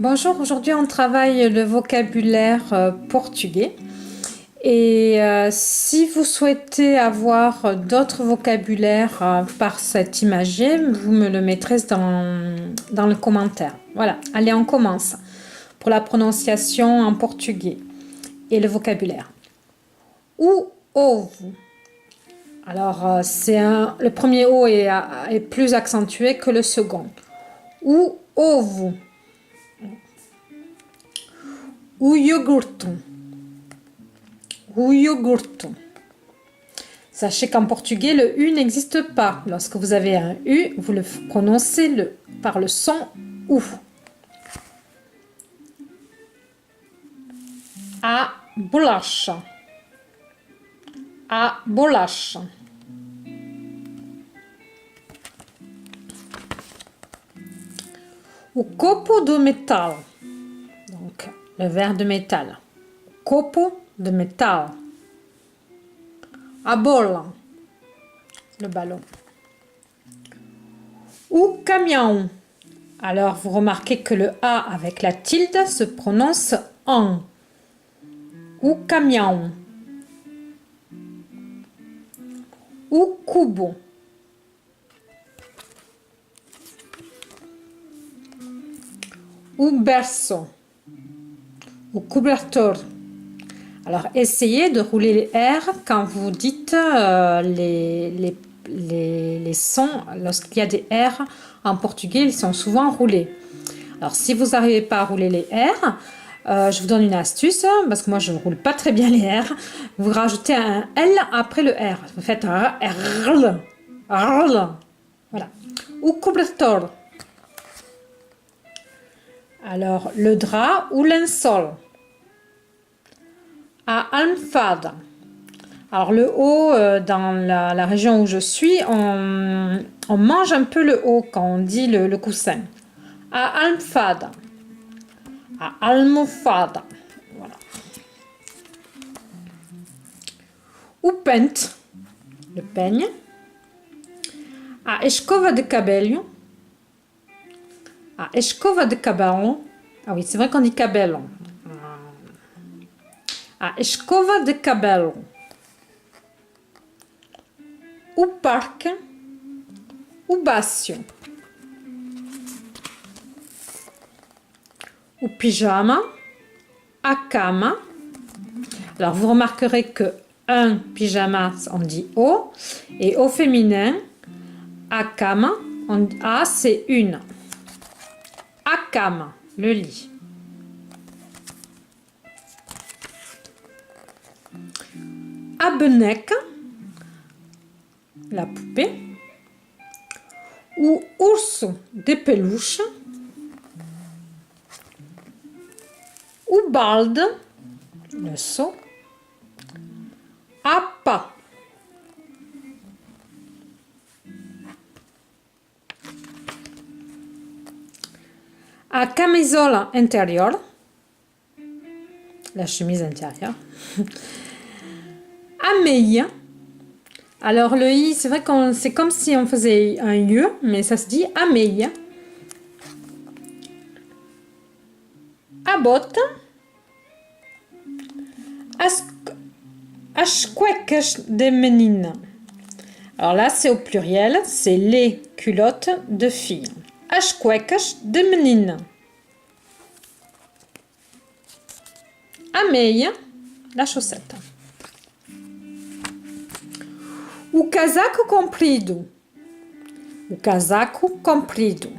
Bonjour, aujourd'hui on travaille le vocabulaire portugais et si vous souhaitez avoir d'autres vocabulaires par cet imagier, vous me le mettrez dans le commentaire. Voilà, allez on commence pour la prononciation en portugais et le vocabulaire. O ovo. Alors le premier O est plus accentué que le second. O ovo. O iogurte. O iogurte. Sachez qu'en portugais, le U n'existe pas. Lorsque vous avez un U, vous le prononcez par le son OU. A bolacha. A bolacha. O copo do metal. Donc, le verre de métal. Copo de métal. A bola. Le ballon. O caminhão. Alors, vous remarquez que le A avec la tilde se prononce en. O caminhão. O cubo. O berço. O cobertor. Alors, essayez de rouler les R quand vous dites les sons. Lorsqu'il y a des R en portugais, ils sont souvent roulés. Alors, si vous n'arrivez pas à rouler les R, je vous donne une astuce, parce que moi, je ne roule pas très bien les R. Vous rajoutez un L après le R. Vous faites un R. Voilà. O cobertor. Alors, le drap ou linceul. A almofada. Alors, le haut, dans la région où je suis, on mange un peu le haut quand on dit le coussin. A almofada. A almofada. Voilà. O pente. Le peigne. A escova de cabelo. A escova de cabelo. Ah oui, c'est vrai qu'on dit cabelo. A escova de cabelo. O parque. O bacio. O pyjama. A cama. Alors, vous remarquerez que un pyjama, on dit o. Et au féminin, a cama, A, c'est une. A cama, le lit. A boneca, la poupée. O urso de peluche. O balde, le seau. A pá. A camisola intérieure, la chemise intérieure. A meia. Alors le i, c'est vrai que c'est comme si on faisait un i, mais ça se dit a meia. A botte. As cuecas de menina. Alors là, c'est au pluriel, c'est les culottes de filles. As cuecas de menina. A meia, la chaussette. O casaco comprido. O casaco comprido.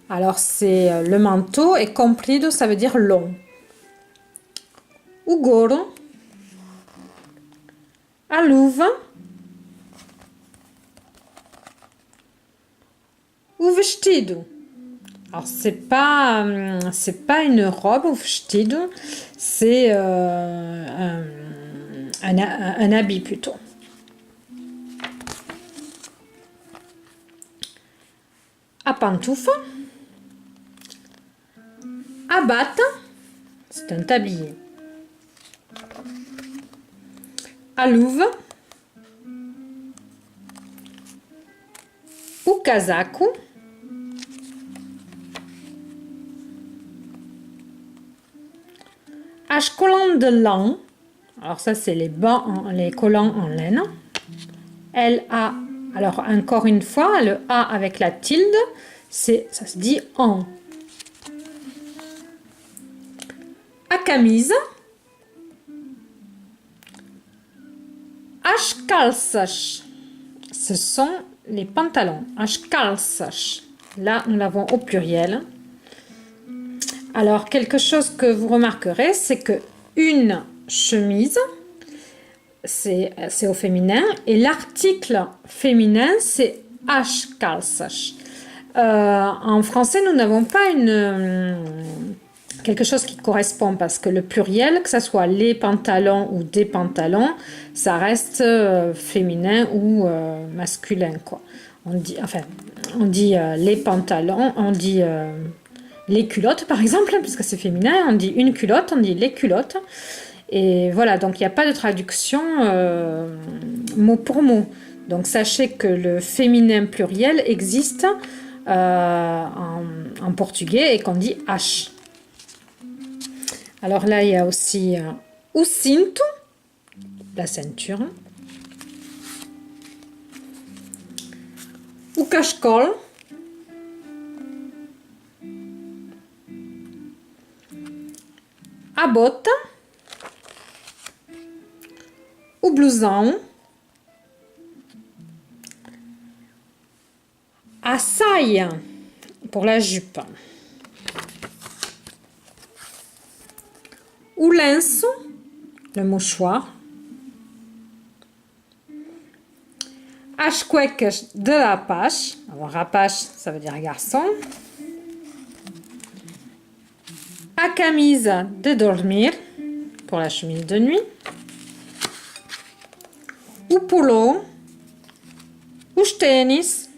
Alors, c'est le manteau et comprido, ça veut dire long. O gorro. A luva. O vestido. Alors, c'est pas une robe, o vestido, c'est un habit plutôt. A pantufa. A bata, c'est un tablier. A luva. O casaco. Collant de lin. Alors ça, c'est les collants en laine. L-A. Alors encore une fois, le A avec la tilde, ça se dit en. À camise. Calças. Ce sont les pantalons. Calças. Là, nous l'avons au pluriel. Alors, quelque chose que vous remarquerez, c'est que une chemise, c'est au féminin, et l'article féminin, c'est calças. En français, nous n'avons pas quelque chose qui correspond parce que le pluriel, que ce soit les pantalons ou des pantalons, ça reste féminin ou masculin, quoi. On dit les pantalons, on dit les culottes par exemple, puisque c'est féminin, on dit une culotte, on dit les culottes. Et voilà, donc il n'y a pas de traduction mot pour mot. Donc sachez que le féminin pluriel existe en portugais et qu'on dit H. Alors là, il y a aussi o cinto, la ceinture. O cachecol. A bota. O blusão. A saia, pour la jupe. O lenço, le mouchoir. As cuecas de rapaz. Alors, rapaz, ça veut dire garçon. A camisa de dormir, pour la chemise de nuit. O polo. Os tênis.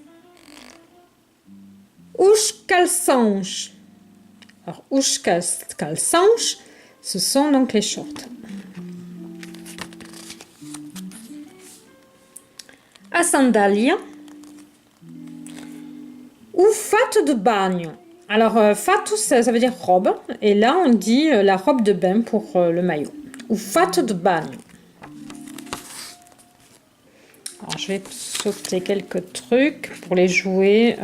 Os calções. Alors, os calções, ce sont donc les shorts. A sandália. O fato de banho. Alors, fato, ça veut dire robe. Et là, on dit la robe de bain pour le maillot. O fato de banho. Alors, je vais sauter quelques trucs pour les jouer.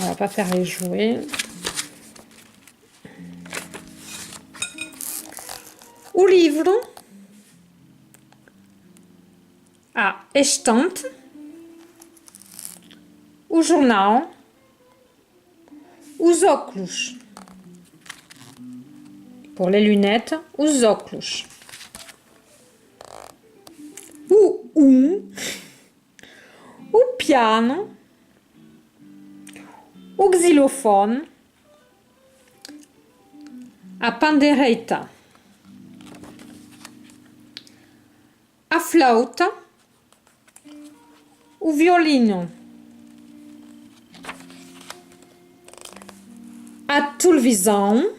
On va pas faire les jouets. O livro. A estante. O jornal. Os óculos. Pour les lunettes, os óculos. O piano. O xilofone. A pandeireta. A flauta. O violino. A televisão.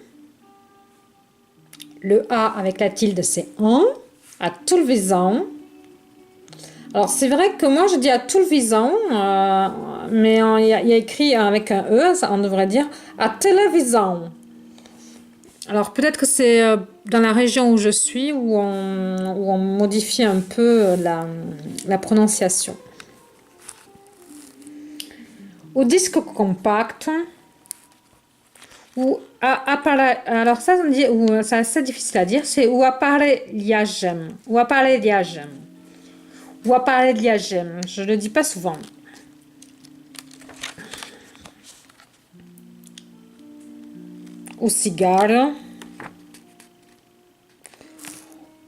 Le A avec la tilde, c'est un. A televisão. Alors, c'est vrai que moi, je dis a televisão, mais il y a écrit avec un E, on devrait dire a televisão. Alors, peut-être que c'est dans la région où je suis, où on modifie un peu la prononciation. O disque compact. Ou appareil, alors ça on dit, c'est assez difficile à dire, c'est o aparelhagem, ou aparelhagem, ou aparelhagem, je le dis pas souvent. O cigarro,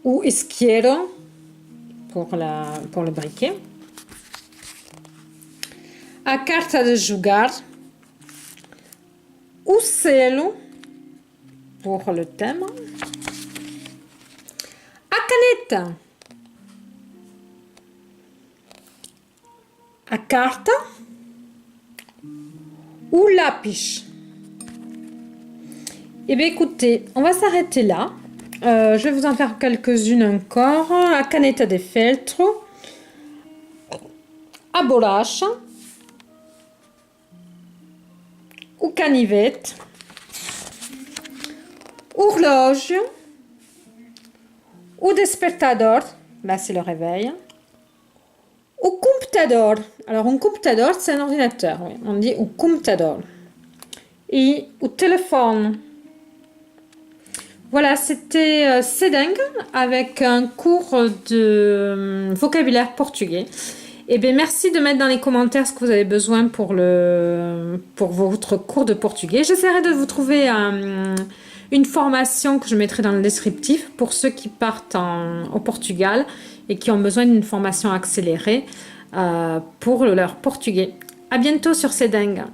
ou isqueiro pour le briquet. A carta de jogar. O selo, pour le thème. A caneta. A carta. Ou lápis. Eh bien, écoutez, on va s'arrêter là. Je vais vous en faire quelques-unes encore. A caneta de feltro. A bolacha. O canivete, horloge, O despertador, là c'est le réveil. O computador, alors un computador c'est un ordinateur, oui. On dit o computador. Et au téléphone. Voilà, c'était Sedeng avec un cours de vocabulaire portugais. Eh bien, merci de mettre dans les commentaires ce que vous avez besoin pour votre cours de portugais. J'essaierai de vous trouver une formation que je mettrai dans le descriptif pour ceux qui partent au Portugal et qui ont besoin d'une formation accélérée pour leur portugais. À bientôt sur Sedeng.